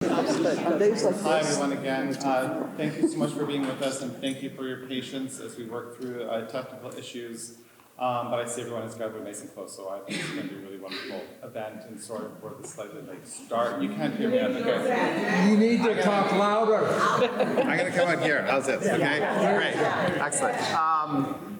Hi, everyone, again. Thank you so much for being with us, and thank you for your patience as we work through technical issues. But I see everyone has gathered nice and close, so I think it's going to be a really wonderful event. And sorry for the slightly late start. You can't hear me, okay? You need to talk louder. I'm going to come out here. How's this? Okay? Great. Excellent.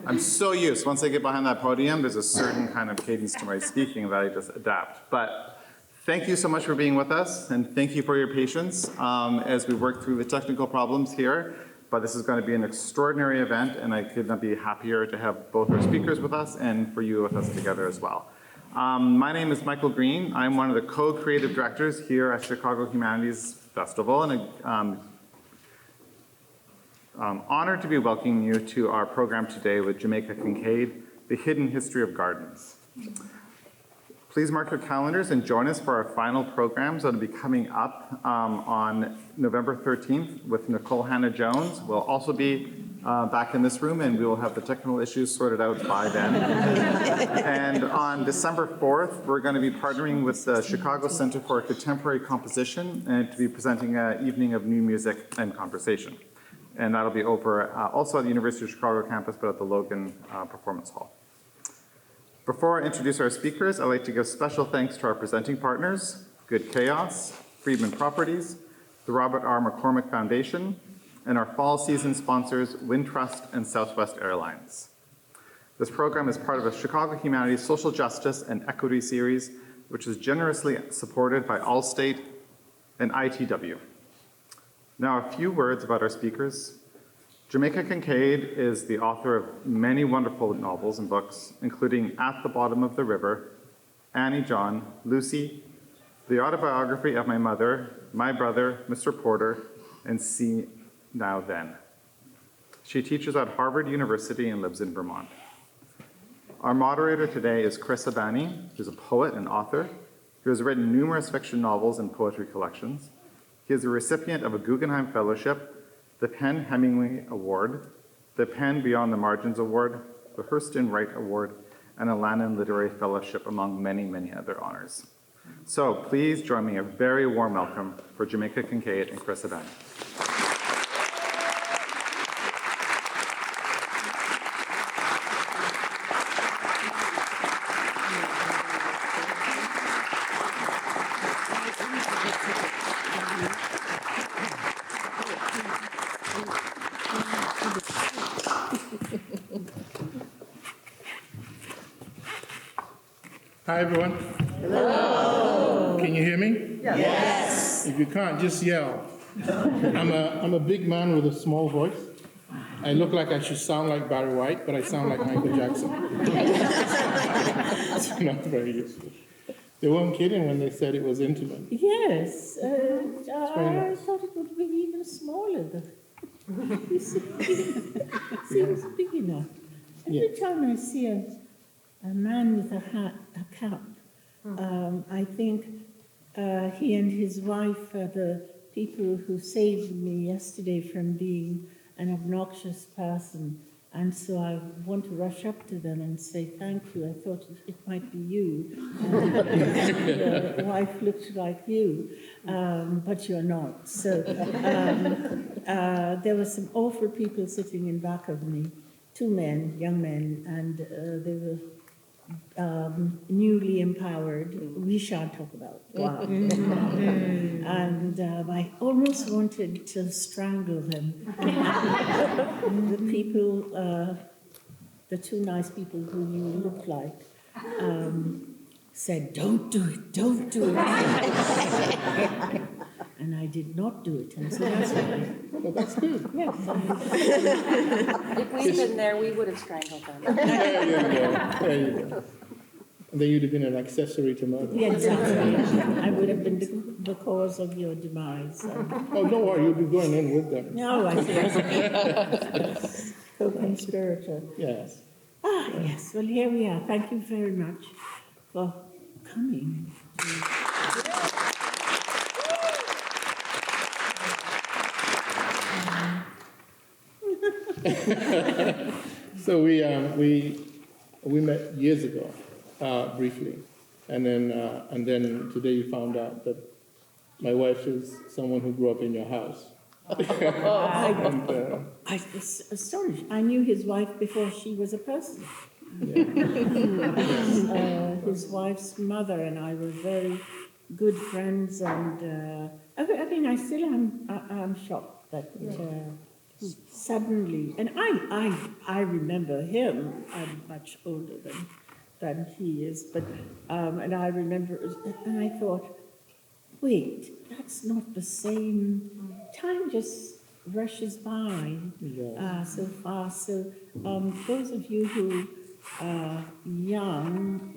I'm so used. Once I get behind that podium, there's a certain kind of cadence to my speaking that I just adapt. But thank you so much for being with us, and thank you for your patience as we work through the technical problems here. But this is going to be an extraordinary event, and I could not be happier to have both our speakers with us and for you with us together as well. My name is Michael Green. I'm one of the co-creative directors here at Chicago Humanities Festival, and I'm honored to be welcoming you to our program today with Jamaica Kincaid, The Hidden History of Gardens. Please mark your calendars and join us for our final programs that will be coming up on November 13th with Nicole Hannah-Jones. We'll also be back in this room, and we will have the technical issues sorted out by then. And on December 4th, we're going to be partnering with the Chicago Center for Contemporary Composition and to be presenting an evening of new music and conversation. And that'll be over also at the University of Chicago campus, but at the Logan Performance Hall. Before I introduce our speakers, I'd like to give special thanks to our presenting partners, Good Chaos, Friedman Properties, the Robert R. McCormick Foundation, and our fall season sponsors, Wintrust and Southwest Airlines. This program is part of a Chicago Humanities Social Justice and Equity series, which is generously supported by Allstate and ITW. Now, a few words about our speakers. Jamaica Kincaid is the author of many wonderful novels and books, including At the Bottom of the River, Annie John, Lucy, The Autobiography of My Mother, My Brother, Mr. Porter, and See Now Then. She teaches at Harvard University and lives in Vermont. Our moderator today is Chris Abani, who's a poet and author who has written numerous fiction novels and poetry collections. He is a recipient of a Guggenheim Fellowship, the Penn Hemingway Award, the Penn Beyond the Margins Award, the Hurston Wright Award, and a Lannan Literary Fellowship, among many, many other honors. So please join me in a very warm welcome for Jamaica Kincaid and Chris Abani. Hi, everyone. Hello. Can you hear me? Yes. If you can't, just yell. I'm a big man with a small voice. I look like I should sound like Barry White, but I sound like Michael Jackson. It's not very useful. They weren't kidding when they said it was intimate. Yes. I nice. thought it would be even smaller. Seems big enough. Every time I see a man with a cap, I think he and his wife are the people who saved me yesterday from being an obnoxious person. And so I want to rush up to them and say thank you. I thought it might be you. Your wife looks like you, but you're not. So there were some awful people sitting in back of me, two men, young men, and they were newly empowered. We shan't talk about wow. And I almost wanted to strangle them. The people, the two nice people who you look like, said, "Don't do it, don't do it." And I did not do it, and so that's why. Well, that's good. Yes. If we'd been there, we would have strangled them. There you go. There you go. And then you'd have been an accessory to murder. Yeah, exactly. I would have been the cause of your demise. Oh, don't worry, you'll be going in with them. No, I see. Co-conspirator. Yes. Ah, yes. Well, here we are. Thank you very much for coming. So we met years ago, briefly, and then today you found out that My wife is someone who grew up in your house. And, I was astonished. I knew his wife before she was a person. His wife's mother and I were very good friends, and I mean, I still am. I'm shocked that suddenly, and I remember him. I'm much older than he is, but and I remember, and I thought, wait, that's not the same. Time just rushes by so fast. So those of you who are young,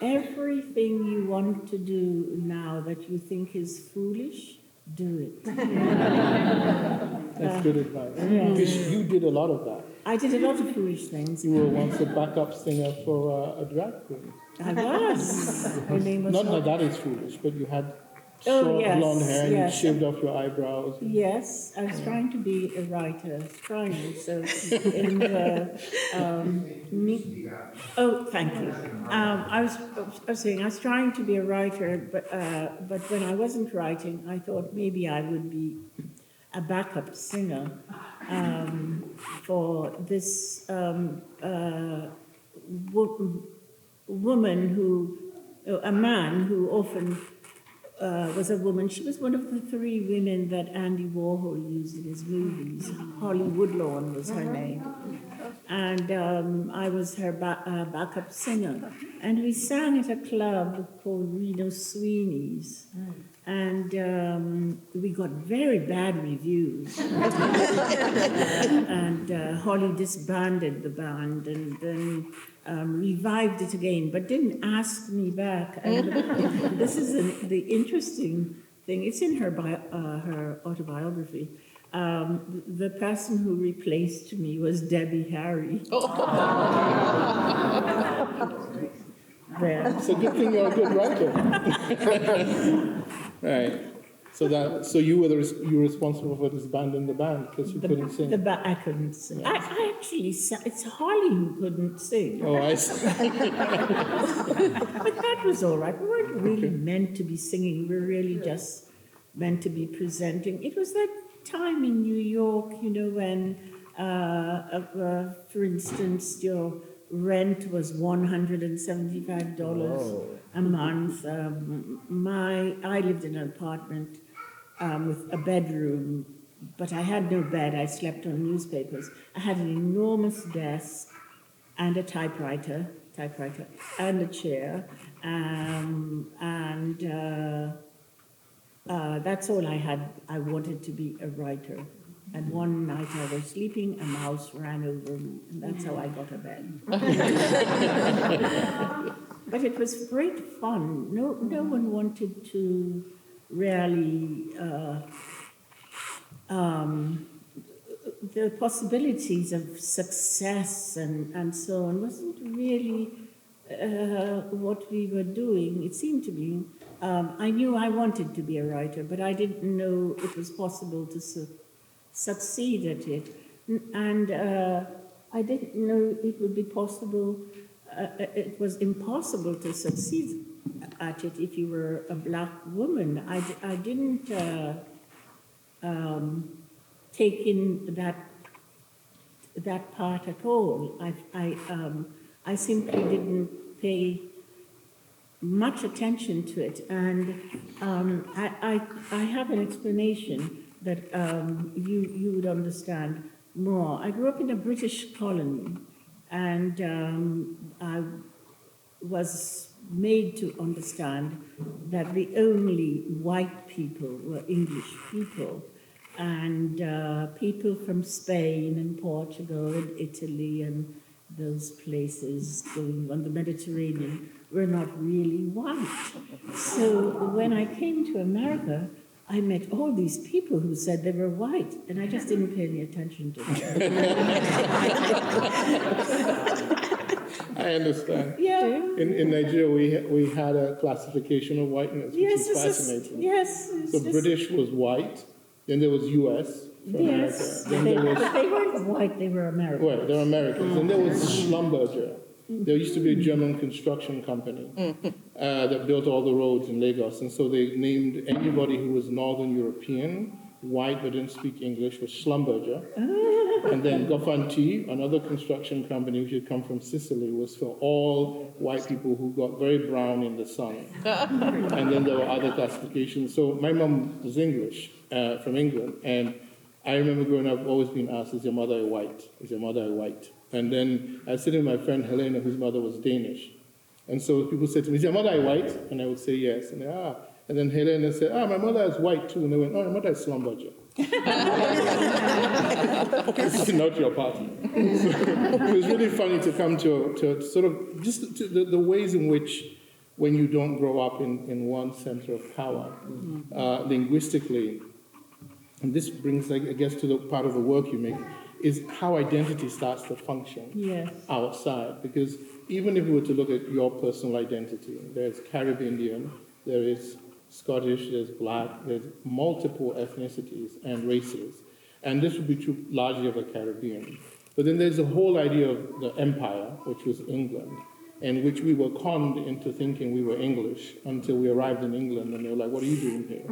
everything you want to do now that you think is foolish, do it. that's good advice. Because you did a lot of that. I did a lot of foolish things. You were once a backup singer for a drag queen. I was. Her name was Not that that is foolish, but you had Oh, short yes, blonde hair and yes. you shaved off your eyebrows. Yes, I was trying to be a writer, so in the, oh, thank you. I was saying I was trying to be a writer, but when I wasn't writing, I thought maybe I would be a backup singer for this woman who, a man who often was a woman. She was one of the three women that Andy Warhol used in his movies. Holly Woodlawn was her name. And I was her backup singer. And we sang at a club called Reno Sweeney's. And we got very bad reviews. And Holly disbanded the band and then revived it again, but didn't ask me back. And this is the interesting thing. It's in her her autobiography. The person who replaced me was Debbie Harry. There. It's a good thing you're a good writer. Right. So you were you were responsible for disbanding the band because you couldn't sing. I couldn't sing. I actually sang. It's Holly who couldn't sing. Oh, I see. But that was all right. We weren't really meant to be singing. We were really just meant to be presenting. It was that time in New York, you know, when, for instance, your rent was $175 a month. I lived in an apartment with a bedroom, but I had no bed. I slept on newspapers. I had an enormous desk and a typewriter, and a chair, that's all I had. I wanted to be a writer. And one night I was sleeping, a mouse ran over me, and that's how I got a bed. But it was great fun. No one wanted to really. The possibilities of success and so on wasn't really what we were doing. It seemed to be. I knew I wanted to be a writer, but I didn't know it was possible to succeed at it. And I didn't know it would be possible, it was impossible to succeed at it if you were a black woman. I didn't take in that part at all. I simply didn't pay much attention to it, and I have an explanation that you would understand more. I grew up in a British colony, and I was made to understand that the only white people were English people, and people from Spain and Portugal and Italy and those places going on the Mediterranean were not really white. So when I came to America, I met all these people who said they were white, and I just didn't pay any attention to them. I understand. Yeah. In Nigeria, we had a classification of whiteness, which is fascinating. Yes. So British was white, then there was U.S. Yes. Then there was, But they weren't white, they were American. well, they're Americans. Then there was Schlumberger. There used to be a German construction company that built all the roads in Lagos, and so they named anybody who was Northern European, white but didn't speak English, was Schlumberger. And then Goffanti, another construction company which had come from Sicily, was for all white people who got very brown in the sun. And then there were other classifications. So my mom was English, from England, and I remember growing up always being asked, is your mother white? Is your mother white? And then I was sitting with my friend Helena, whose mother was Danish. And so people said to me, is your mother white? And I would say yes. And they, And then Helena said, my mother is white too. And they went, my mother is Schlumberger. This is not your party. So it was really funny to come to sort of just to the ways in which when you don't grow up in one center of power, linguistically, and this brings, I guess, to the part of the work you make, is how identity starts to function outside. Because even if we were to look at your personal identity, there's Caribbean, there is Scottish, there's Black, there's multiple ethnicities and races. And this would be true largely of the Caribbean. But then there's the whole idea of the empire, which was England, in which we were conned into thinking we were English until we arrived in England and they were like, what are you doing here?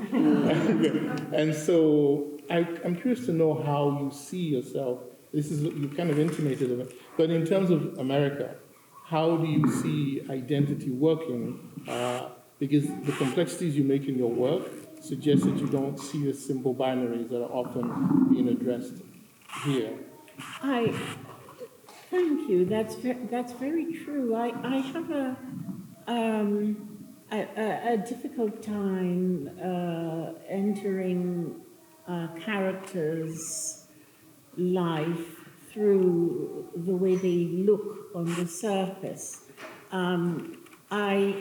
And so I'm curious to know how you see yourself. This is, you kind of intimated of it, but in terms of America, how do you see identity working? Because the complexities you make in your work suggest that you don't see the simple binaries that are often being addressed here. Thank you. That's very true. I have a difficult time entering a character's life through the way they look on the surface. I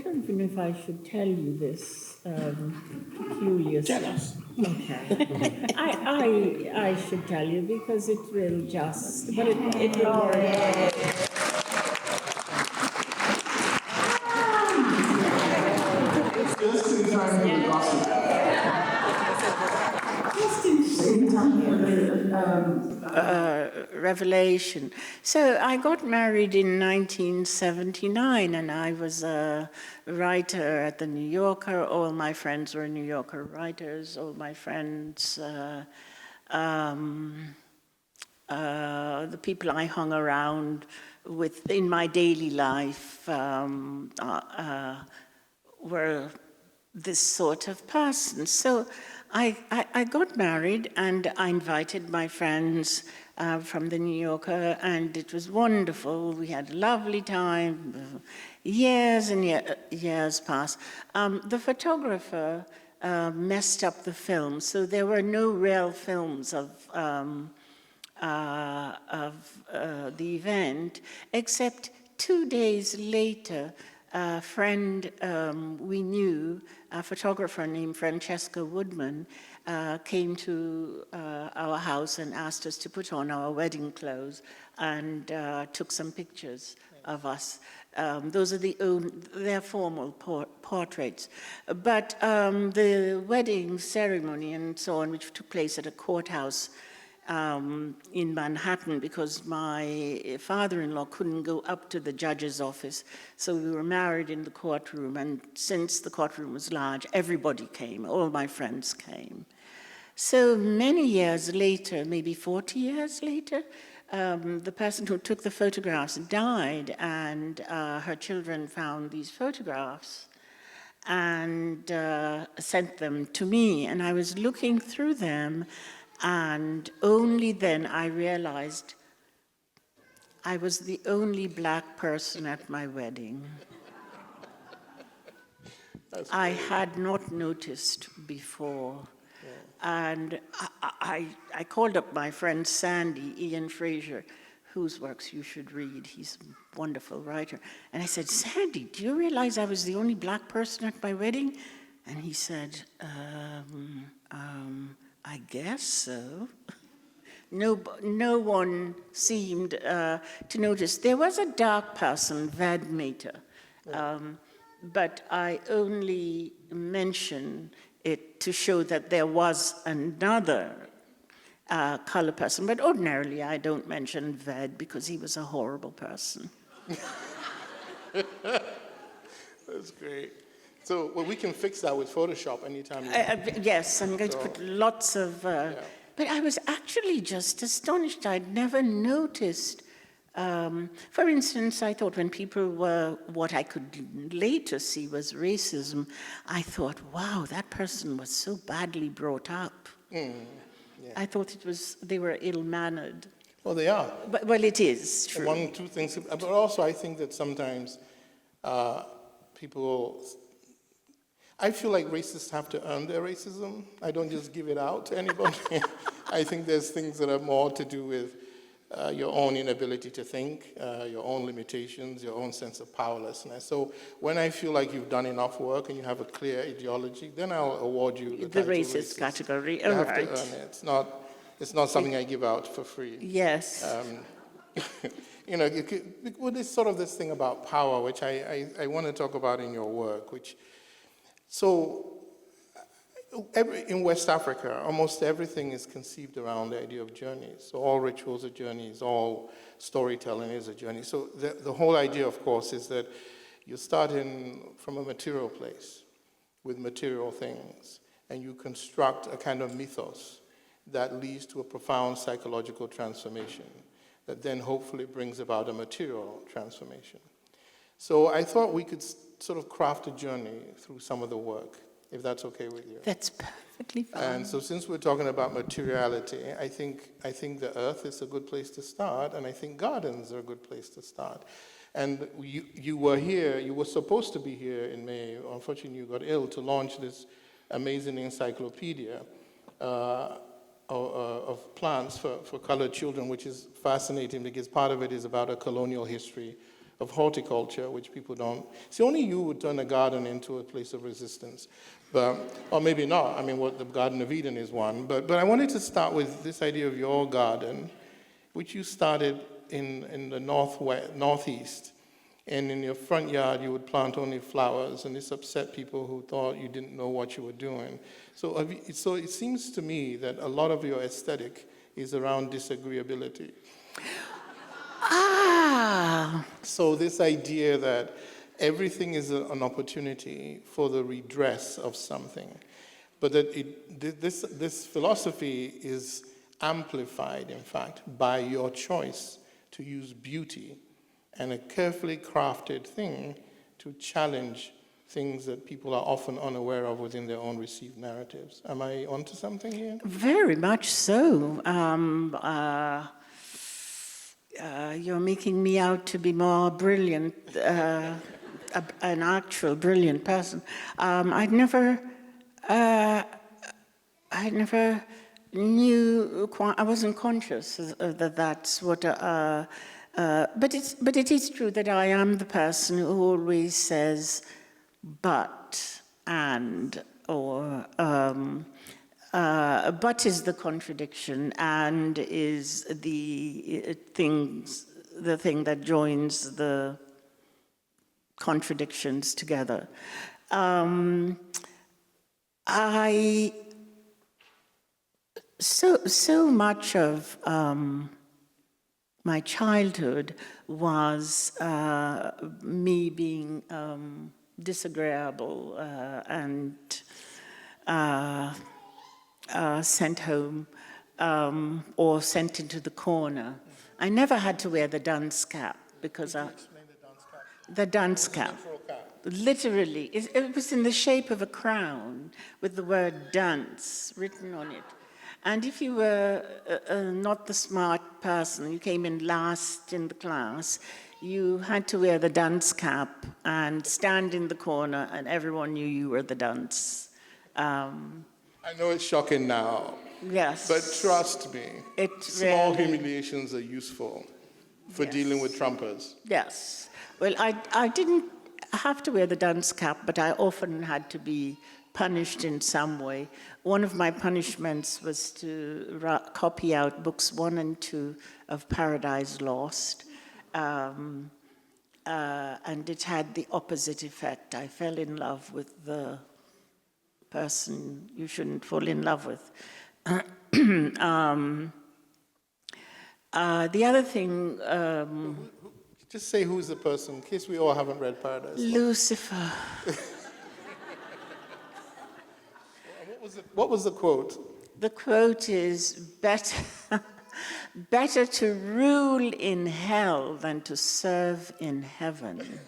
don't even know if I should tell you this peculiar Tell us. Okay. I should tell you because it will just, but it will work. Just in time for the gossip. Just in time for the revelation. So I got married in 1979, and I was a writer at the New Yorker. All my friends were New Yorker writers. All my friends, the people I hung around with in my daily life were this sort of person. So I got married, and I invited my friends from the New Yorker, and it was wonderful. We had a lovely time. Years and years passed. The photographer messed up the film, so there were no real films of the event, except 2 days later, a friend we knew, a photographer named Francesca Woodman, came to our house and asked us to put on our wedding clothes and took some pictures of us. Those are their formal portraits. But the wedding ceremony and so on, which took place at a courthouse in Manhattan, because my father-in-law couldn't go up to the judge's office, so we were married in the courtroom, and since the courtroom was large, everybody came, all my friends came. So many years later, maybe 40 years later, the person who took the photographs died, and her children found these photographs and sent them to me, and I was looking through them, and only then I realized I was the only Black person at my wedding. I had not noticed before. And I called up my friend Sandy, Ian Fraser, whose works you should read. He's a wonderful writer. And I said, Sandy, do you realize I was the only Black person at my wedding? And he said, I guess so. No one seemed to notice. There was a dark person, Vad Meta, but I only mention it to show that there was another color person. But ordinarily, I don't mention Ved because he was a horrible person. That's great. So, well, we can fix that with Photoshop anytime. Yes, I'm going to put lots of... But I was actually just astonished. I'd never noticed. For instance, I thought when people were, what I could later see was racism, I thought, wow, that person was so badly brought up. I thought they were ill-mannered. Well, they are. But, well, it is true. One, two things. But also, I think that sometimes people... I feel like racists have to earn their racism. I don't just give it out to anybody. I think there's things that are more to do with your own inability to think, your own limitations, your own sense of powerlessness. So when I feel like you've done enough work and you have a clear ideology, then I'll award you the racist category. You have to earn it. It's not something I give out for free. Yes. Well, there's sort of this thing about power, which I want to talk about in your work, in West Africa, almost everything is conceived around the idea of journeys. So all rituals are journeys, all storytelling is a journey. So the whole idea, of course, is that you start from a material place with material things, and you construct a kind of mythos that leads to a profound psychological transformation that then hopefully brings about a material transformation. So I thought we could sort of craft a journey through some of the work, if that's okay with you. That's perfectly fine. And so since we're talking about materiality, I think the earth is a good place to start, and I think gardens are a good place to start. And you were supposed to be here in May. Unfortunately, you got ill, to launch this amazing encyclopedia of plants for colored children, which is fascinating because part of it is about a colonial history of horticulture, which people don't. See, only you would turn a garden into a place of resistance, or maybe not. I mean, what the Garden of Eden is one. But I wanted to start with this idea of your garden, which you started in the northeast, and in your front yard you would plant only flowers, and this upset people who thought you didn't know what you were doing. So it seems to me that a lot of your aesthetic is around disagreeability. So this idea that everything is an opportunity for the redress of something, but that this philosophy is amplified, in fact, by your choice to use beauty and a carefully crafted thing to challenge things that people are often unaware of within their own received narratives. Am I onto something here? Very much so. You're making me out to be more brilliant, an actual brilliant person. I never knew. I wasn't conscious that that's what. But it is true that I am the person who always says, but, and, or. But is the contradiction, and is the thing that joins the contradictions together. So much of my childhood was me being disagreeable and sent home or sent into the corner. I never had to wear the dunce cap because the dunce cap. Literally, it was in the shape of a crown with the word dunce written on it. And if you were not the smart person, you came in last in the class, you had to wear the dunce cap and stand in the corner, and everyone knew you were the dunce. I know it's shocking now. Yes. But trust me, small humiliations are useful for dealing with Trumpers. Yes. Well, I didn't have to wear the dunce cap, but I often had to be punished in some way. One of my punishments was to copy out books 1 and 2 of Paradise Lost, and it had the opposite effect. I fell in love with the person you shouldn't fall in love with. The other thing, Just say who's the person, in case we all haven't read Paradise Lost. Lucifer. What was the quote? The quote is, better to rule in hell than to serve in heaven.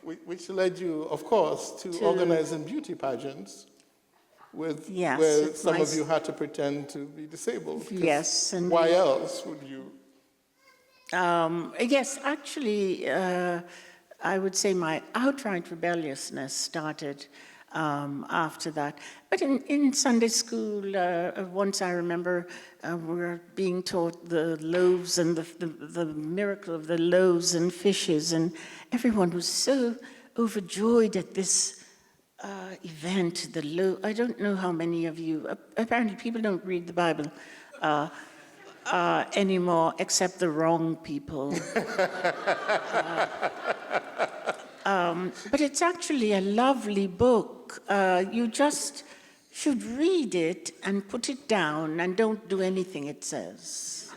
Which led you, of course, to organizing beauty pageants with Yes, where it's some of nice. you had to pretend to be disabled. 'Cause Yes, and why else would you? yes, actually, I would say my outright rebelliousness started after that. But in Sunday school, once I remember we were being taught the loaves and the miracle of the loaves and fishes, and everyone was so overjoyed at this event. I don't know how many of you, apparently people don't read the Bible anymore, except the wrong people. But it's actually a lovely book. You just should read it and put it down and don't do anything it says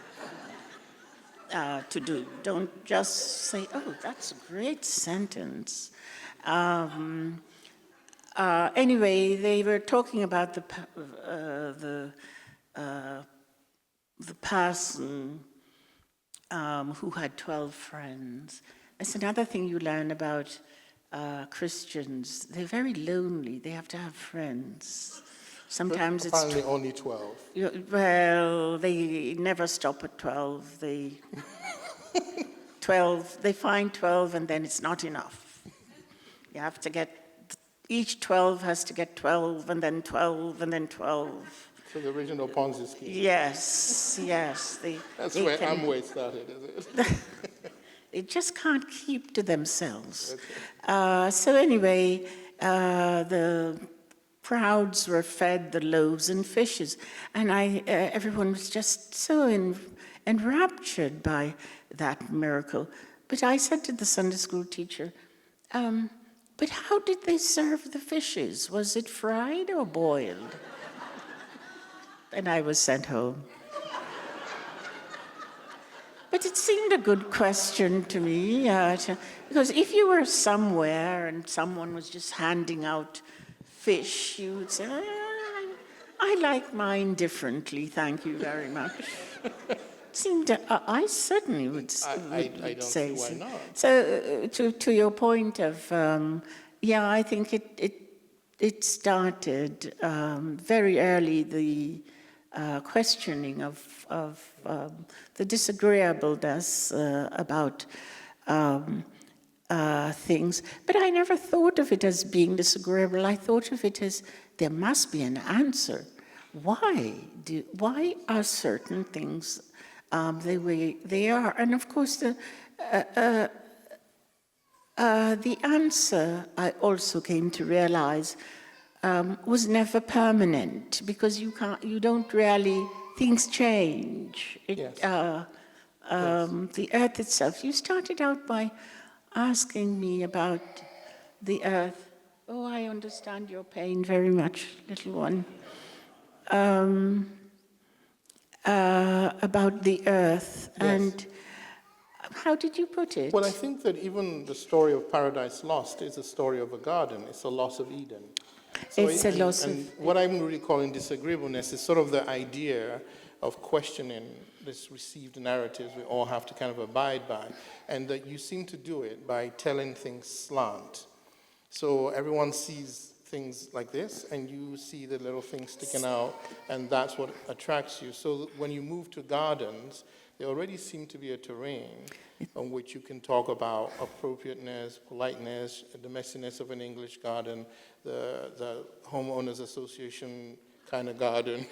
to do. Don't just say, oh, that's a great sentence. Anyway, they were talking about the person who had 12 friends. That's another thing you learn about Christians. They're very lonely. They have to have friends. Sometimes it's... Apparently only 12. Well, they never stop at 12. They find 12 and then it's not enough. You have to get... Each 12 has to get 12 and then 12 and then 12. So the original Ponzi scheme. Yes. That's where Amway started, is it? They just can't keep to themselves. So anyway, the crowds were fed the loaves and fishes, and everyone was just so enraptured by that miracle. But I said to the Sunday school teacher, but how did they serve the fishes? Was it fried or boiled? And I was sent home. But it seemed a good question to me, because if you were somewhere and someone was just handing out fish, you would say, I like mine differently, thank you very much. I certainly would I don't say see why so. not. So to your point of, I think it started very early, the questioning of the disagreeableness about things. But I never thought of it as being disagreeable. I thought of it as there must be an answer. Why are certain things the way they are? And of course, the answer, I also came to realize, was never permanent, because you don't really, things change. Yes. The earth itself. You started out by asking me about the earth. Oh, I understand your pain very much, little one. About the earth. Yes. And how did you put it? Well, I think that even the story of Paradise Lost is a story of a garden. It's a loss of Eden. It's a loss of... And what I'm really calling disagreeableness is sort of the idea of questioning this received narratives we all have to kind of abide by, and that you seem to do it by telling things slant. So everyone sees things like this, and you see the little things sticking out, and that's what attracts you. So when you move to gardens, there already seem to be a terrain on which you can talk about appropriateness, politeness, the messiness of an English garden, the homeowners association kind of garden.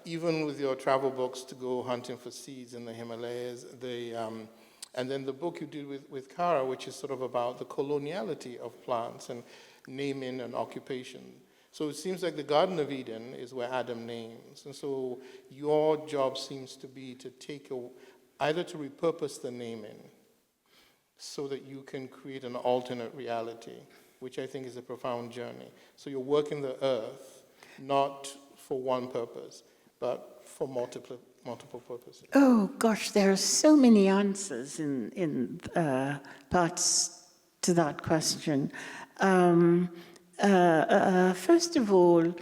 Even with your travel books to go hunting for seeds in the Himalayas, and then the book you did with Cara, which is sort of about the coloniality of plants and naming and occupation. So it seems like the Garden of Eden is where Adam names. And so your job seems to be to either to repurpose the naming so that you can create an alternate reality, which I think is a profound journey. So you're working the earth not for one purpose, but for multiple purposes? Oh gosh, there are so many answers in parts to that question. First of all,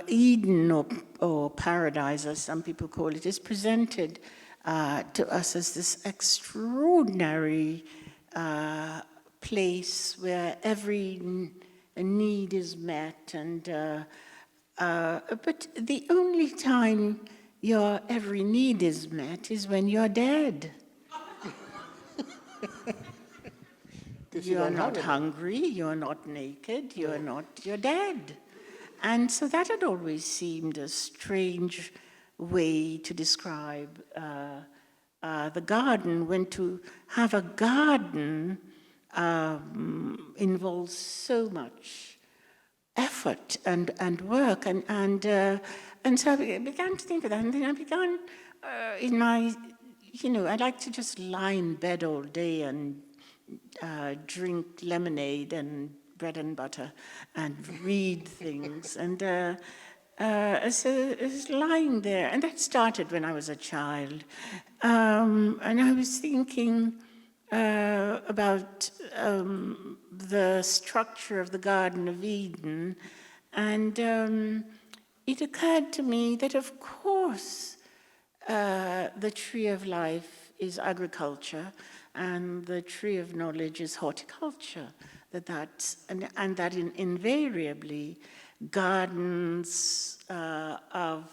Eden or paradise, as some people call it, is presented to us as this extraordinary place where every need is met, and but the only time your every need is met is when you're dead. You're not hungry, you're not naked, you're dead. And so that had always seemed a strange way to describe the garden, when to have a garden involves so much effort and work, and so I began to think of that, and then I began in my, I like to just lie in bed all day and drink lemonade and bread and butter and read things, and so I was lying there, and that started when I was a child, and I was thinking about the structure of the Garden of Eden, and it occurred to me that, of course, the tree of life is agriculture, and the tree of knowledge is horticulture. And that invariably gardens of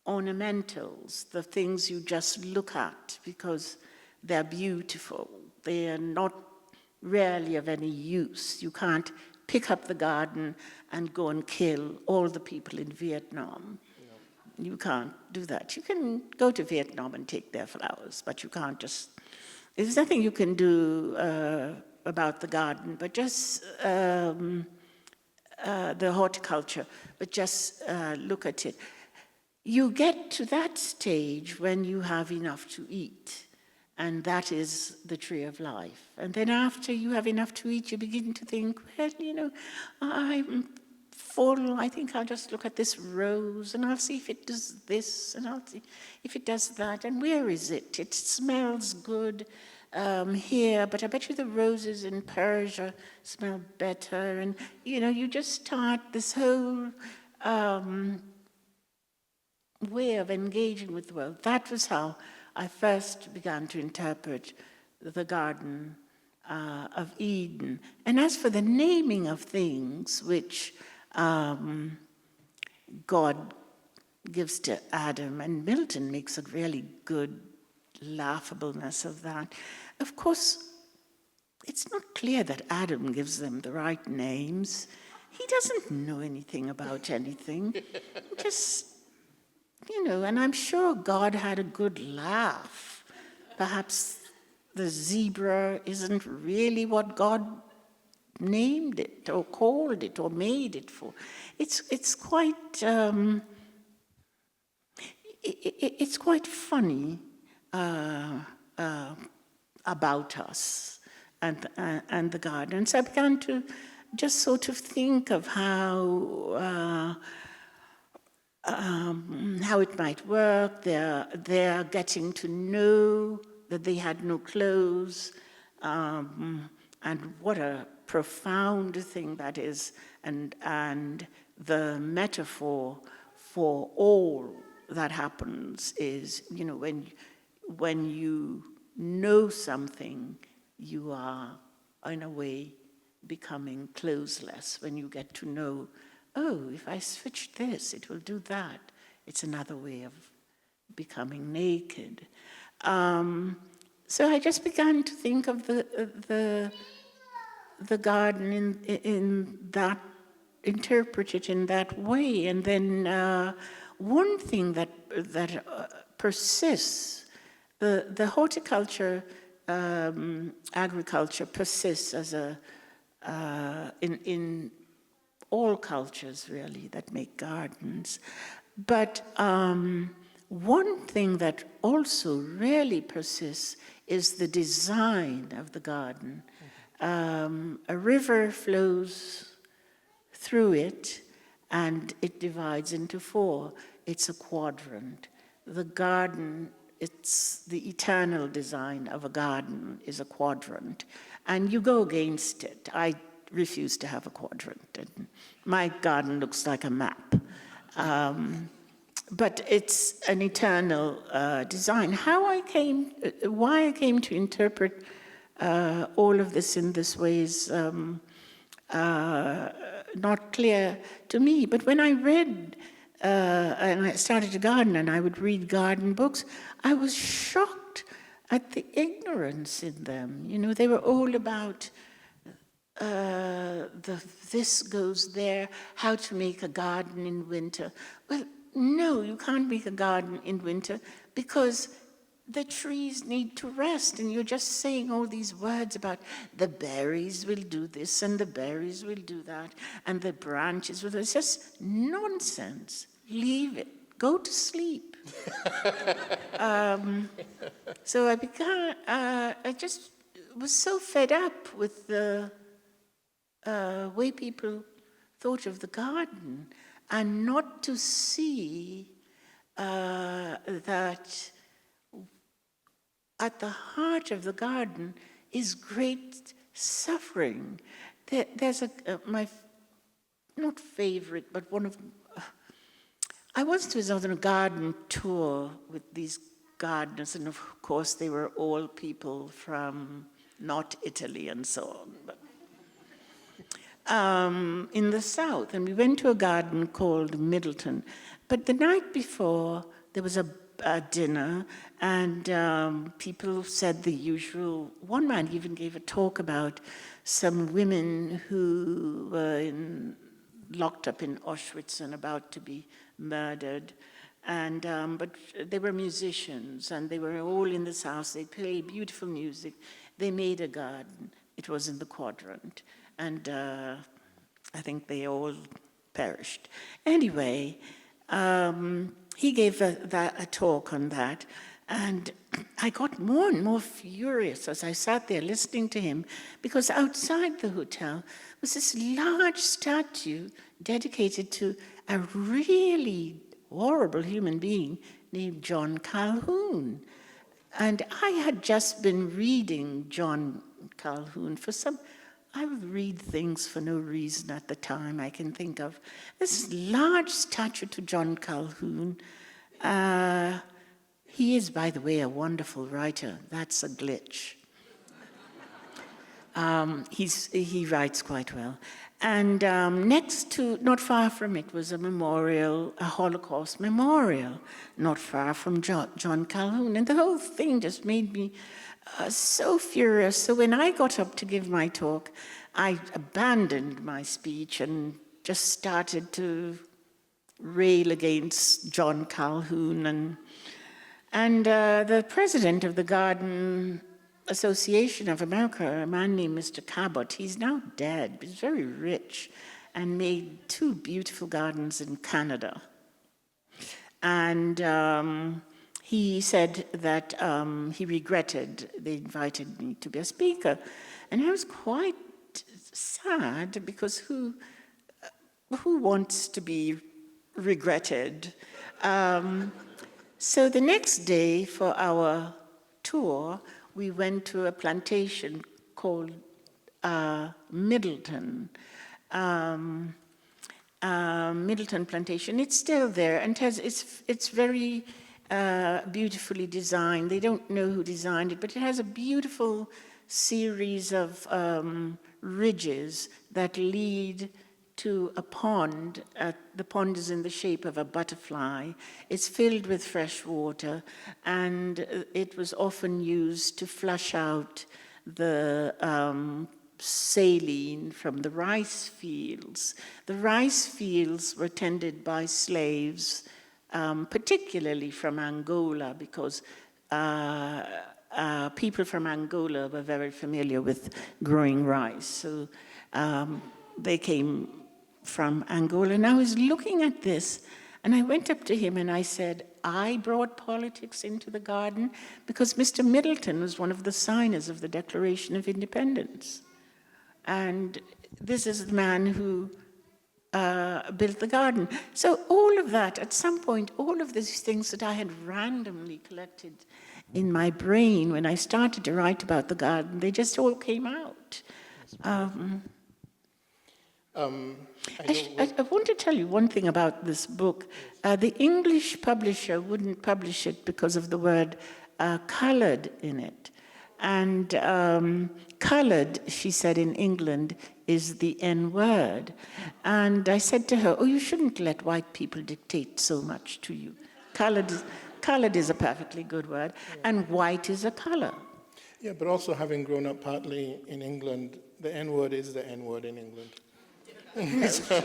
ornamentals, the things you just look at because they're beautiful, they are not really of any use. You can't pick up the garden and go and kill all the people in Vietnam. You can't do that. You can go to Vietnam and take their flowers, but you can't just, there's nothing you can do about the garden, but just the horticulture, but just look at it. You get to that stage when you have enough to eat, and that is the tree of life. And then after you have enough to eat, you begin to think, well, I'm full, I think I'll just look at this rose, and I'll see if it does this, and I'll see if it does that, and where is it? It smells good here, but I bet you the roses in Persia smell better, and you just start this whole way of engaging with the world. That was how I first began to interpret the Garden of Eden. And as for the naming of things, which God gives to Adam, and Milton makes a really good laughableness of that. Of course, it's not clear that Adam gives them the right names. He doesn't know anything about anything. Just, and I'm sure God had a good laugh. Perhaps the zebra isn't really what God named it or called it or made it for. It's quite it's quite funny about us and the garden. So I began to just sort of think of how it might work. They're getting to know that they had no clothes, and what a profound thing that is, and the metaphor for all that happens is, when you know something, you are, in a way, becoming clothesless. When you get to know, oh, if I switch this, it will do that. It's another way of becoming naked. So I just began to think of the garden in that, interpret it in that way, and then one thing that persists, the horticulture, agriculture persists as in all cultures really that make gardens, but one thing that also really persists is the design of the garden. A river flows through it, and it divides into four. It's a quadrant. The garden, it's the eternal design of a garden is a quadrant, and you go against it. I refuse to have a quadrant, and my garden looks like a map. But it's an eternal design. Why I came to interpret all of this in this way is not clear to me. But when I read and I started to garden and I would read garden books, I was shocked at the ignorance in them. You know, they were all about this goes there, how to make a garden in winter. Well, no, you can't make a garden in winter because the trees need to rest, and you're just saying all these words about the berries will do this and the berries will do that and the branches will. It's just nonsense. Leave it. Go to sleep. So I just was so fed up with the way people thought of the garden, and not to see that at the heart of the garden is great suffering. There's my, not favorite, but one of, I was on a garden tour with these gardeners, and of course they were all people from not Italy and so on, but in the south, and we went to a garden called Middleton. But the night before, there was a dinner, and people said the usual. One man even gave a talk about some women who were locked up in Auschwitz and about to be murdered. And but they were musicians, and they were all in this house. They played beautiful music. They made a garden. It was in the quadrant. And I think they all perished. Anyway, he gave a talk on that, and I got more and more furious as I sat there listening to him, because outside the hotel was this large statue dedicated to a really horrible human being named John Calhoun. And I had just been reading John Calhoun I would read things for no reason at the time I can think of. This large statue to John Calhoun. He is, by the way, a wonderful writer. That's a glitch. He writes quite well. And next to, not far from it, was a memorial, a Holocaust memorial, not far from John Calhoun. And the whole thing just made me so furious. So when I got up to give my talk, I abandoned my speech and just started to rail against John Calhoun. And the president of the Garden Association of America, a man named Mr. Cabot, he's now dead, but he's very rich, and made 2 beautiful gardens in Canada. And he said that he regretted they invited me to be a speaker. And I was quite sad, because who wants to be regretted? So the next day for our tour, we went to a plantation called Middleton. Middleton Plantation. It's still there, and it's very beautifully designed. They don't know who designed it, but it has a beautiful series of ridges that lead to a pond. The pond is in the shape of a butterfly. It's filled with fresh water, and it was often used to flush out the saline from the rice fields. The rice fields were tended by slaves, particularly from Angola, because people from Angola were very familiar with growing rice. So they came from Angola. And I was looking at this, and I went up to him and I said, I brought politics into the garden because Mr. Middleton was one of the signers of the Declaration of Independence. And this is the man who built the garden. So all of that, at some point, all of these things that I had randomly collected in my brain when I started to write about the garden, they just all came out. I want to tell you one thing about this book. The English publisher wouldn't publish it because of the word colored in it. And colored, she said in England, is the N word. And I said to her, oh, you shouldn't let white people dictate so much to you. Colored is a perfectly good word, and white is a color. Yeah, but also having grown up partly in England, the N word is the N word in England. So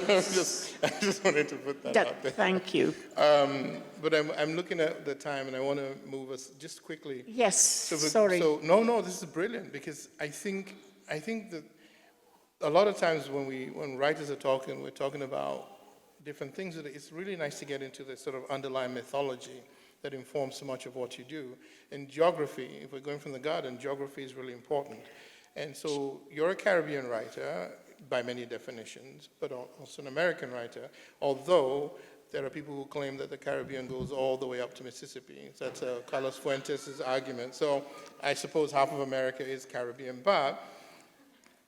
I just wanted to put that out there. Thank you. But I'm looking at the time, and I want to move us just quickly. Yes, sorry. So no, this is brilliant, because I think that a lot of times when writers are talking, we're talking about different things. It's really nice to get into the sort of underlying mythology that informs so much of what you do. And geography, if we're going from the garden, geography is really important. And so you're a Caribbean writer by many definitions, but also an American writer, although there are people who claim that the Caribbean goes all the way up to Mississippi. That's Carlos Fuentes' argument. So I suppose half of America is Caribbean, but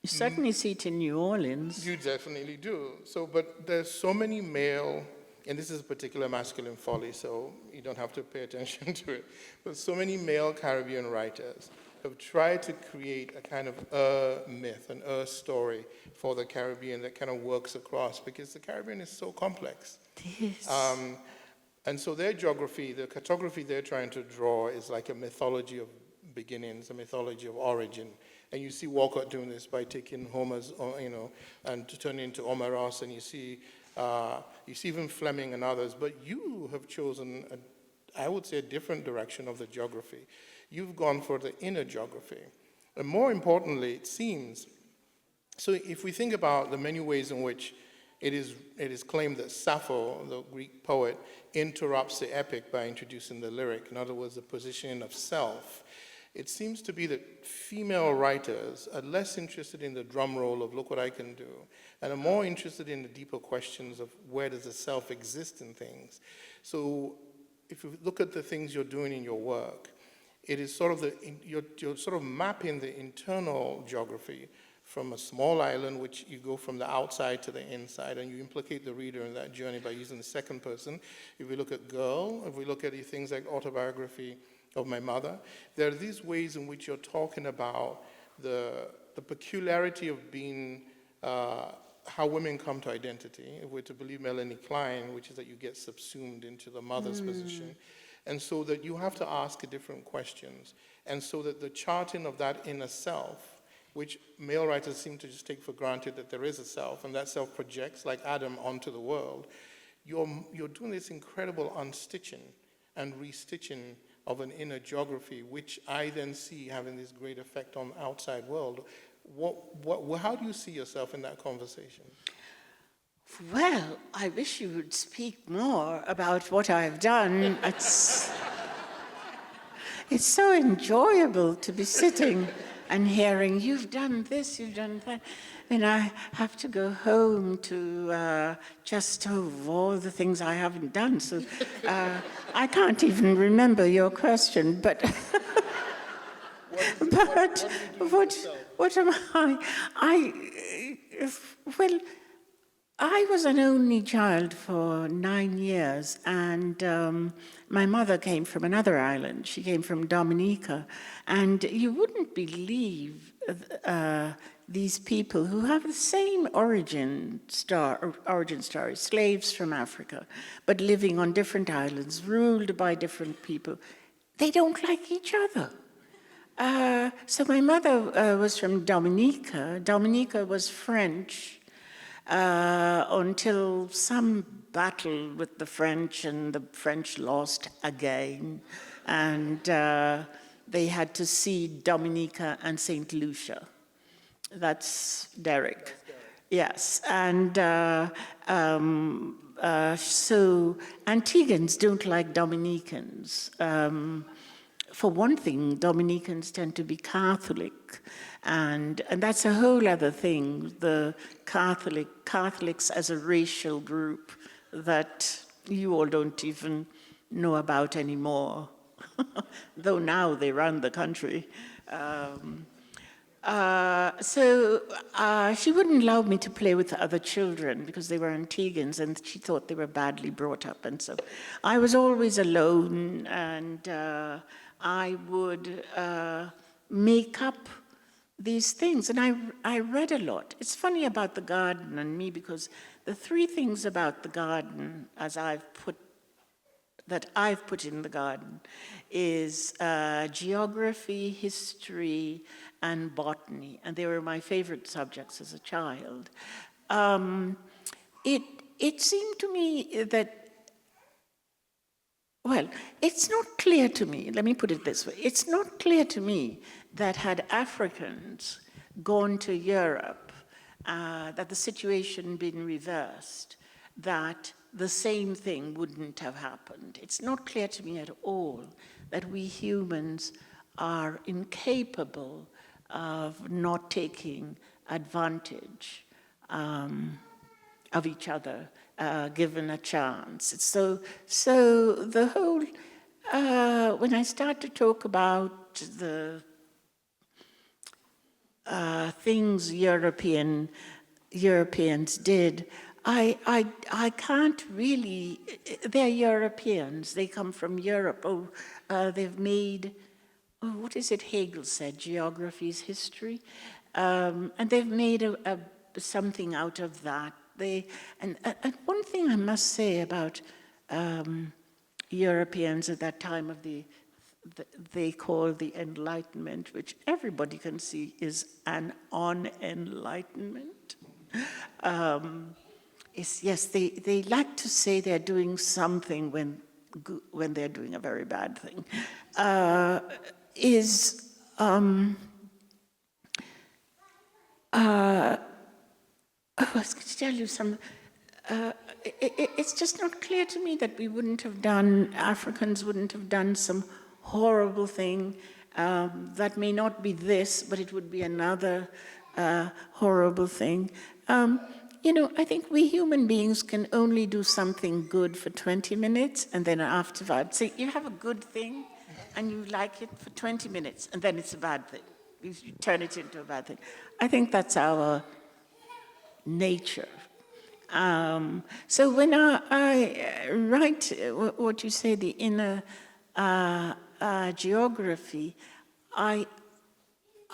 you certainly see it in New Orleans. You definitely do. So, but there's so many male, and this is a particular masculine folly, so you don't have to pay attention to it, but so many male Caribbean writers have tried to create a kind of myth, an story for the Caribbean that kind of works across, because the Caribbean is so complex. Yes. And so their geography, the cartography they're trying to draw is like a mythology of beginnings, a mythology of origin. And you see Walcott doing this by taking Homer's, and to turn it into Omeros, and you see even Fleming and others. But you have chosen, I would say, a different direction of the geography. You've gone for the inner geography. And more importantly, it seems, so if we think about the many ways in which it is claimed that Sappho, the Greek poet, interrupts the epic by introducing the lyric, in other words, the positioning of self, it seems to be that female writers are less interested in the drum roll of look what I can do, and are more interested in the deeper questions of where does the self exist in things. So if you look at the things you're doing in your work, it is sort of you're sort of mapping the internal geography from a small island, which you go from the outside to the inside, and you implicate the reader in that journey by using the second person. If we look at Girl, if we look at things like Autobiography of My Mother, there are these ways in which you're talking about the peculiarity of being, how women come to identity, if we're to believe Melanie Klein, which is that you get subsumed into the mother's position. And so that you have to ask different questions. And so that the charting of that inner self, which male writers seem to just take for granted that there is a self, and that self projects like Adam onto the world, you're doing this incredible unstitching and restitching of an inner geography, which I then see having this great effect on the outside world. How do you see yourself in that conversation? Well, I wish you would speak more about what I've done. It's so enjoyable to be sitting and hearing, you've done this, you've done that. And I have to go home to just all the things I haven't done. So I can't even remember your question, but what am I? Well, I was an only child for 9 years, and my mother came from another island. She came from Dominica, and you wouldn't believe these people who have the same origin story, slaves from Africa, but living on different islands, ruled by different people. They don't like each other. So my mother was from Dominica. Dominica was French. Until some battle with the French, and the French lost again, and they had to cede Dominica and St. Lucia. That's Derek. Yes, and so Antiguans don't like Dominicans for one thing, Dominicans tend to be Catholic, and that's a whole other thing. The Catholics as a racial group that you all don't even know about anymore, though now they run the country. So she wouldn't allow me to play with the other children because they were Antiguans and she thought they were badly brought up. And so I was always alone, and I would make up these things. And I read a lot. It's funny about the garden and me, because the three things about the garden, as I've put in the garden, is geography, history, and botany, and they were my favorite subjects as a child. It seemed to me that, well, it's not clear to me, let me put it this way, it's not clear to me that had Africans gone to Europe, that the situation been reversed, that the same thing wouldn't have happened. It's not clear to me at all that we humans are incapable of not taking advantage of each other, given a chance. So the whole, when I start to talk about the things Europeans did, I can't really, they're Europeans, they come from Europe. They've made, what is it Hegel said, geography is history? And they've made something out of that. And one thing I must say about Europeans at that time of they call the Enlightenment, which everybody can see is an unenlightenment. Yes, they like to say they're doing something when they're doing a very bad thing. I was going to tell you some. It's just not clear to me that Africans wouldn't have done some horrible thing that may not be this, but it would be another horrible thing. I think we human beings can only do something good for 20 minutes, and then afterwards, say you have a good thing, and you like it for 20 minutes, and then it's a bad thing. You turn it into a bad thing. I think that's our nature. So when I write what you say, the inner geography,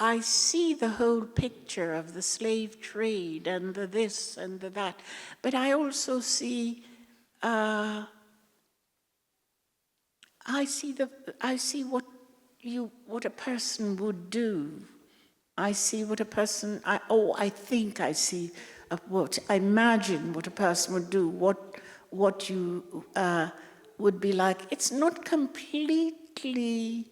I see the whole picture of the slave trade and the this and the that, but I also see what a person would do. I see what a person. I imagine what a person would do. What you would be like. It's not completely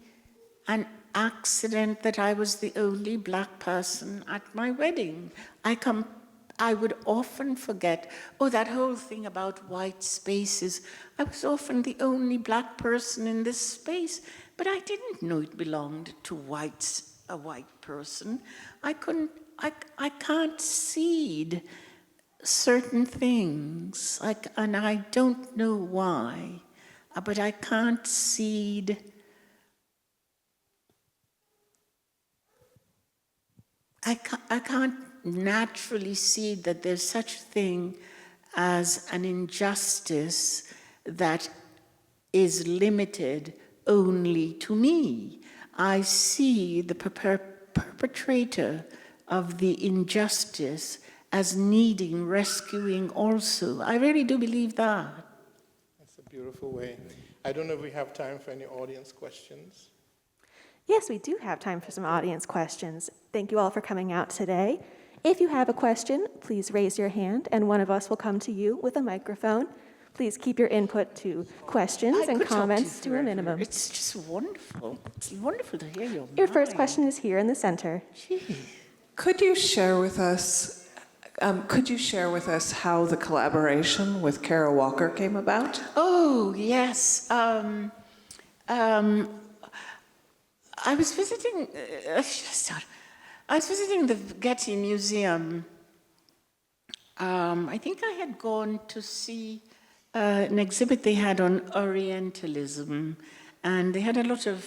an accident that I was the only black person at my wedding. I would often forget, that whole thing about white spaces. I was often the only black person in this space, but I didn't know it belonged to a white person. I can't cede certain things, and I don't know why, but I can't cede. I can't naturally see that there's such a thing as an injustice that is limited only to me. I see the perpetrator of the injustice as needing rescuing also. I really do believe that. That's a beautiful way. I don't know if we have time for any audience questions. Yes, we do have time for some audience questions. Thank you all for coming out today. If you have a question, please raise your hand and one of us will come to you with a microphone. Please keep your input to questions and comments to a minimum. It's just wonderful. It's wonderful to hear your Your first question is here in the center. Could you share with us how the collaboration with Kara Walker came about? Oh, yes. I was visiting, I was visiting the Getty Museum. I think I had gone to see an exhibit they had on Orientalism, and they had a lot of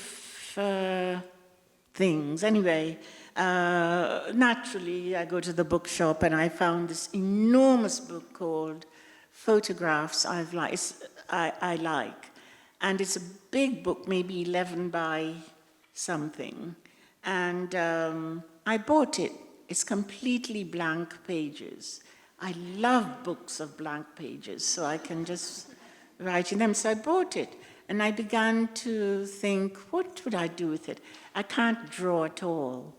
things. Anyway, naturally, I go to the bookshop and I found this enormous book called Photographs I Like. And it's a big book, maybe 11 by something. And I bought it. It's completely blank pages. I love books of blank pages, so I can just write in them. So I bought it. And I began to think, what would I do with it? I can't draw at all.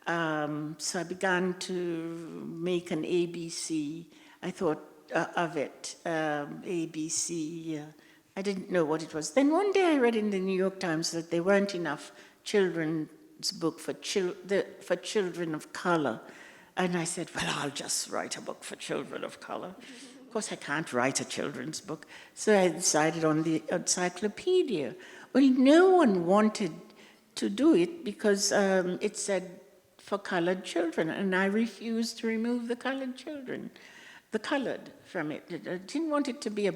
So I began to make an ABC. I thought of it, ABC. I didn't know what it was. Then one day I read in the New York Times that there weren't enough children's book for children of color. And I said, well, I'll just write a book for children of color. Of course, I can't write a children's book. So I decided on the encyclopedia. Well, no one wanted to do it because it said for colored children, and I refused to remove the colored children, the colored from it. I didn't want it to be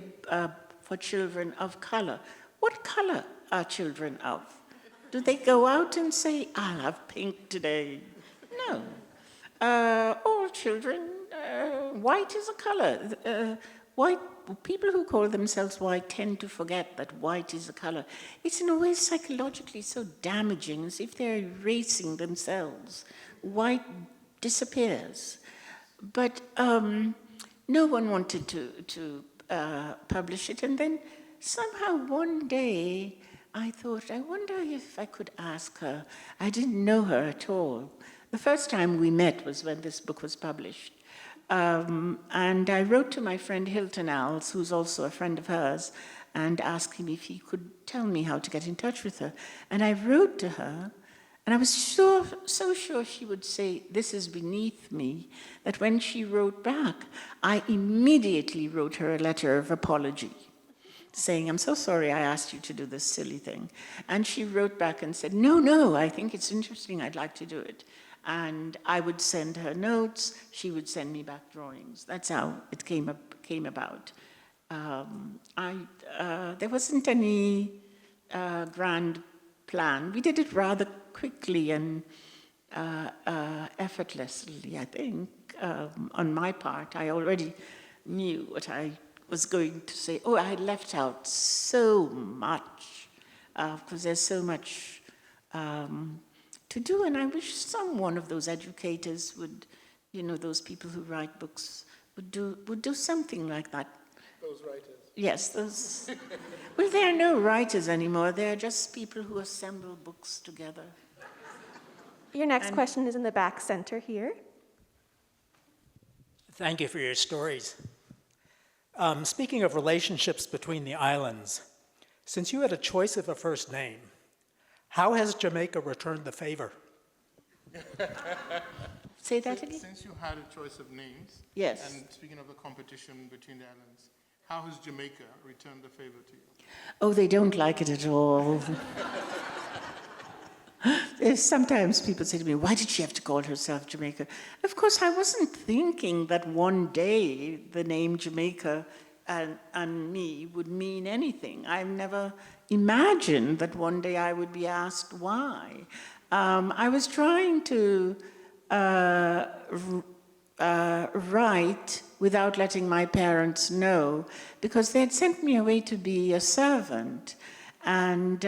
for children of color. What color are children of? Do they go out and say, I'll have pink today? No. All children, white is a color. White people who call themselves white tend to forget that white is a color. It's in a way psychologically so damaging, as if they're erasing themselves. White disappears. But no one wanted to publish it. And then somehow one day I thought, I wonder if I could ask her. I didn't know her at all. The first time we met was when this book was published. And I wrote to my friend Hilton Alls, who's also a friend of hers, and asked him if he could tell me how to get in touch with her. And I wrote to her, and I was so sure she would say, this is beneath me, that when she wrote back, I immediately wrote her a letter of apology, saying, I'm so sorry I asked you to do this silly thing. And she wrote back and said, no, I think it's interesting, I'd like to do it. And I would send her notes, she would send me back drawings. That's how it came about. There wasn't any grand plan. We did it rather quickly and effortlessly, I think. On my part, I already knew what I was going to say. Oh, I left out so much, because there's so much to do, and I wish one of those educators would, those people who write books would do something like that. Those writers. Yes, those. Well, there are no writers anymore. They are just people who assemble books together. Your next question is in the back center here. Thank you for your stories. Speaking of relationships between the islands, since you had a choice of a first name, how has Jamaica returned the favor? Say that again? Since you had a choice of names, yes. And speaking of the competition between the islands, how has Jamaica returned the favor to you? Oh, they don't like it at all. Sometimes people say to me, why did she have to call herself Jamaica? Of course, I wasn't thinking that one day the name Jamaica and me would mean anything. I've never imagined that one day I would be asked why. I was trying to write without letting my parents know, because they had sent me away to be a servant. And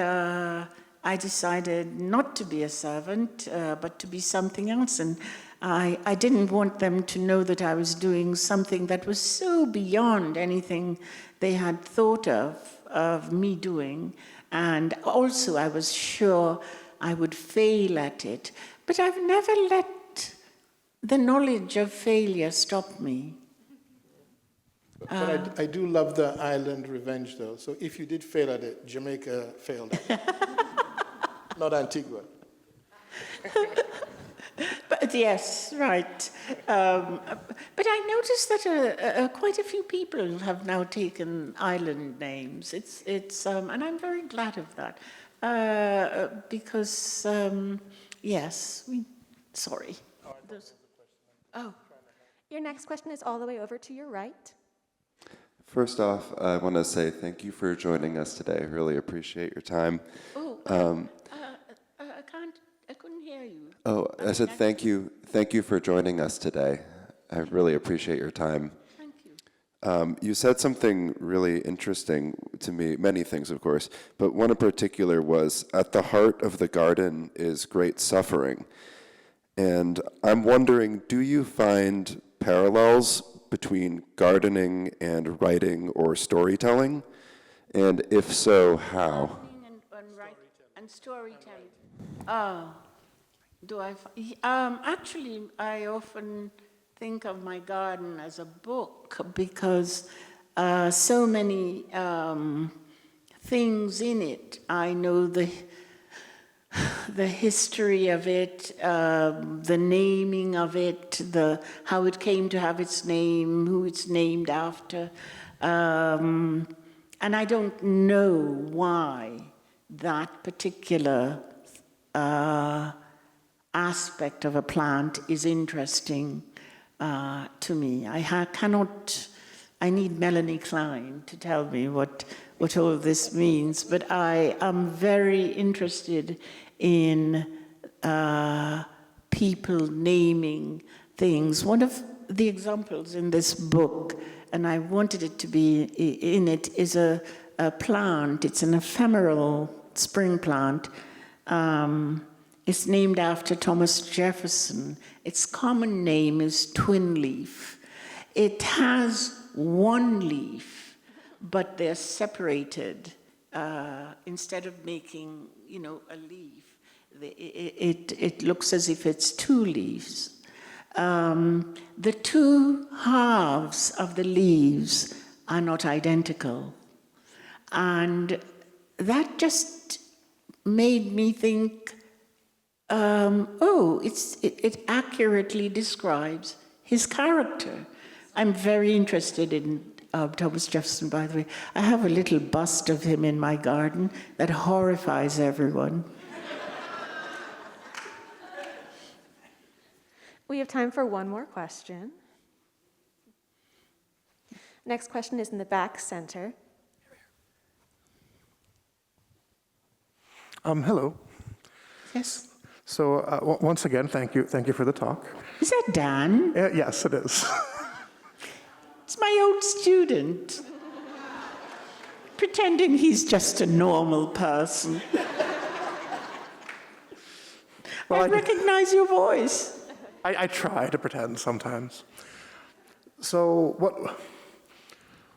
I decided not to be a servant, but to be something else. And I didn't want them to know that I was doing something that was so beyond anything they had thought of me doing. And also I was sure I would fail at it. But I've never let the knowledge of failure stop me. But I do love the island revenge, though. So if you did fail at it, Jamaica failed at it. Not Antigua. But yes, right. But I noticed that quite a few people have now taken island names. It's and I'm very glad of that. Because, yes, sorry. Oh, Your next question is all the way over to your right. First off, I want to say thank you for joining us today. I really appreciate your time. I couldn't hear you. Oh, I said thank you for joining us today. I really appreciate your time. Thank you. You said something really interesting to me, many things, of course, but one in particular was, at the heart of the garden is great suffering. And I'm wondering, do you find parallels between gardening and writing or storytelling? And if so, how? And storytelling. Actually, I often think of my garden as a book because so many things in it. I know the history of it, the naming of it, how it came to have its name, who it's named after. And I don't know why that particular aspect of a plant is interesting to me. I need Melanie Klein to tell me what all of this means, but I am very interested in people naming things. One of the examples in this book, and I wanted it to be in it, is a plant. It's an ephemeral spring plant. It's named after Thomas Jefferson. Its common name is twin leaf. It has one leaf, but they're separated. Instead of making, a leaf, it looks as if it's two leaves. The two halves of the leaves are not identical. And that just made me think, it accurately describes his character. I'm very interested in Thomas Jefferson, by the way. I have a little bust of him in my garden that horrifies everyone. We have time for one more question. Next question is in the back center. Hello. Yes. So once again, thank you for the talk. Is that Dan? Yes, it is. It's my old student. Pretending he's just a normal person. Well, I recognize your voice. I try to pretend sometimes. So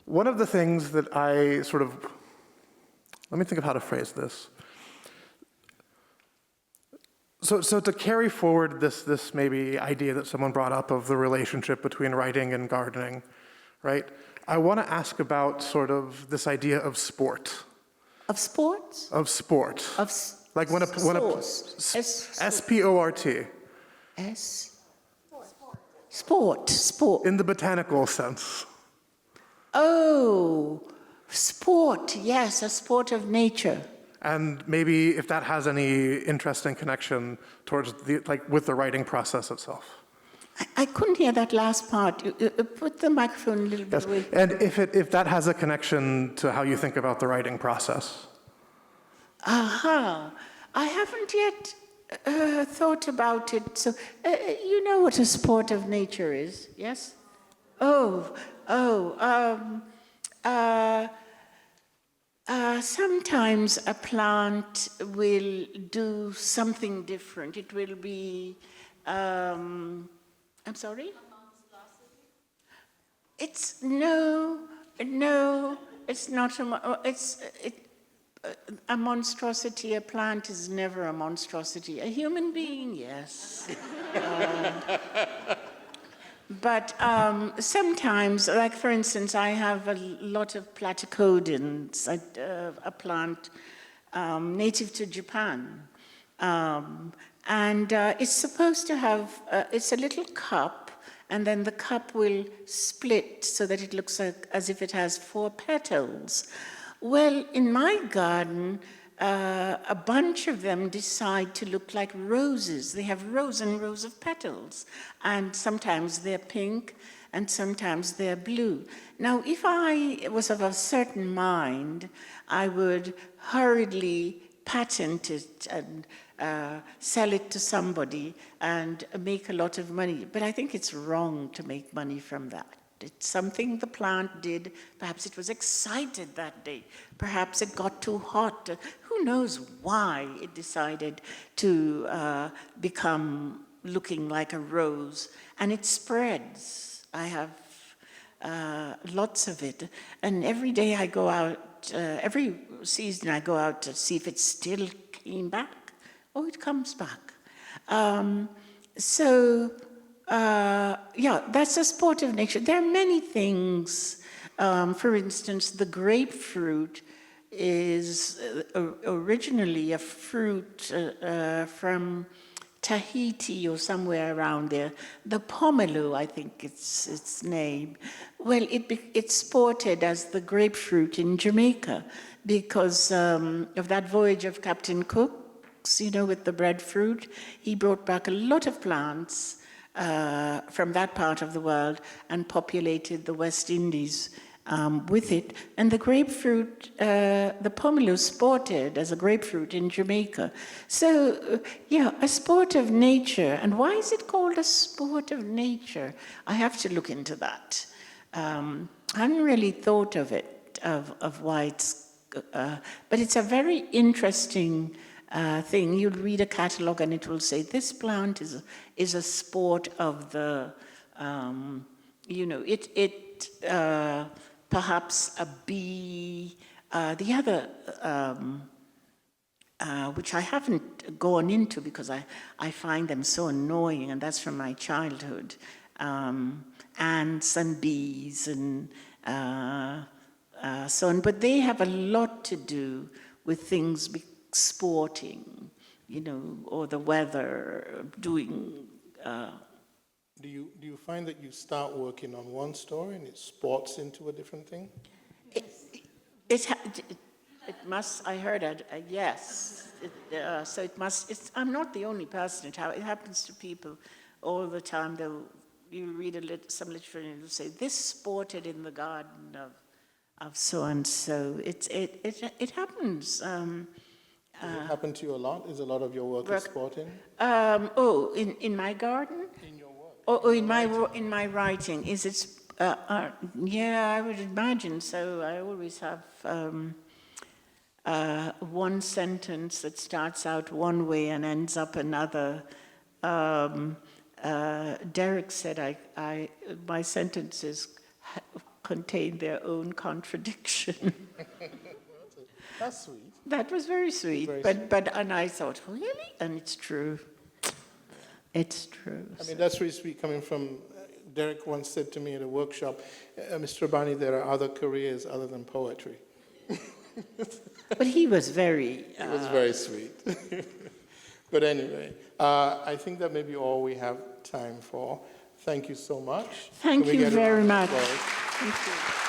one of the things that I let me think of how to phrase this. So to carry forward this maybe idea that someone brought up of the relationship between writing and gardening, right? I want to ask about this idea of sport. Of sports? Of sport. Like when a S-P-O-R-T. Sport. In the botanical sense. Oh, sport, yes, a sport of nature. And maybe if that has any interesting connection towards with the writing process itself. I couldn't hear that last part. Put the microphone a little bit away. And if that has a connection to how you think about the writing process. Aha. I haven't yet thought about it. So, you know what a sport of nature is, yes? Sometimes a plant will do something different. It will be, I'm sorry? A monstrosity? It's, no, it's not a monstrosity. A plant is never a monstrosity. A human being, yes. But sometimes, like for instance, I have a lot of platycodons, a plant native to Japan. And it's supposed to have, it's a little cup, and then the cup will split so that it looks like, as if it has 4 petals. Well, in my garden, a bunch of them decide to look like roses. They have rows and rows of petals, and sometimes they're pink, and sometimes they're blue. Now, if I was of a certain mind, I would hurriedly patent it and sell it to somebody and make a lot of money. But I think it's wrong to make money from that. It's something the plant did. Perhaps it was excited that day. Perhaps it got too hot. Who knows why it decided to become looking like a rose. And it spreads. I have lots of it. And every day I go out, every season I go out to see if it still came back. Oh, it comes back. Yeah, that's a sport of nature. There are many things. For instance, the grapefruit is originally a fruit from Tahiti or somewhere around there. The pomelo, I think it's its name. Well, it's sported as the grapefruit in Jamaica because of that voyage of Captain Cook's, you know, with the breadfruit. He brought back a lot of plants from that part of the world and populated the West Indies with it. And the grapefruit, the pomelo sported as a grapefruit in Jamaica. So, yeah, a sport of nature. And why is it called a sport of nature? I have to look into that. I hadn't really thought of it, of why it's, but it's a very interesting thing. You'll read a catalog and it will say this plant is a sport of the, you know, perhaps a bee. The other, which I haven't gone into because I find them so annoying, and that's from my childhood. Ants and bees and so on, but they have a lot to do with things sporting, you know, or the weather, doing. Do you find that you start working on one story and it sports into a different thing? It must. I heard it. Yes. So it must. I'm not the only person. It happens to people all the time. You read some literature and it'll say this sported in the garden of so and so. It happens. Does it happen to you a lot? Is a lot of your work sporting? In my garden? In your work? In my writing. Is it? Yeah, I would imagine so. I always have one sentence that starts out one way and ends up another. Derek said my sentences contain their own contradiction. That's sweet. That was very sweet, and I thought, really? And it's true. It's true. I mean, that's really sweet coming from, Derek once said to me at a workshop, Mr. Rabani, there are other careers other than poetry. But he was very... It was very sweet. But anyway, I think that may be all we have time for. Thank you so much. Thank you very much. Thank you.